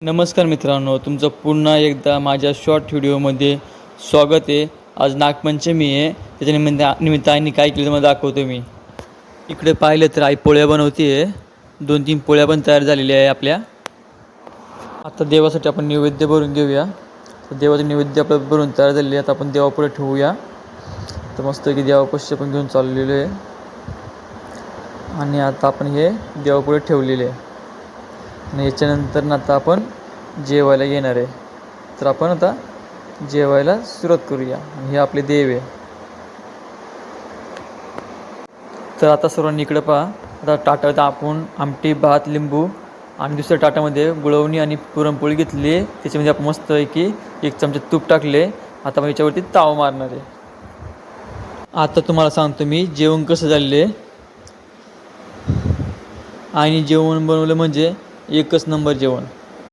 नमस्कार मित्रांनो, तुमचं पुन्हा एकदा माझ्या शॉर्ट व्हिडिओमध्ये स्वागत आहे. आज नागपंचमी आहे, त्याच्या निमित्ताने काय केलं मला दाखवतो मी. इकडे पाहिलं तर आई पोळ्या बनवते आहे. 2-3 पोळ्या पण तयार झालेल्या आहे आपल्या. आता देवासाठी आपण नैवेद्य भरून घेऊया. तर देवाचं नैवेद्य आपलं भरून तयार झालेले आहे. आता आपण देवापुढे ठेवूया. तर मस्त की देवापाशी आपण घेऊन चाललेलो आहे आणि आता आपण हे देवापुढे ठेवलेले आहे. आणि याच्यानंतर आता आपण जेवायला येणार आहे. तर आपण आता जेवायला सुरुवात करूया. आणि हे आपले देव आहे. तर आता सर्वांनी इकडं पहा. आता ताटात आपण आमटी, भात, लिंबू आणि दुसऱ्या ताटामध्ये गुळवणी आणि पुरणपोळी घेतली आहे. त्याच्यामध्ये आपण मस्त आहे की 1 चमचा तूप टाकले. आता आपण याच्यावरती ताव मारणार आहे. आता तुम्हाला सांगतो मी जेवण कसं झालेलं आहे. आणि जेवण बनवलं म्हणजे एकच नंबर जेवण.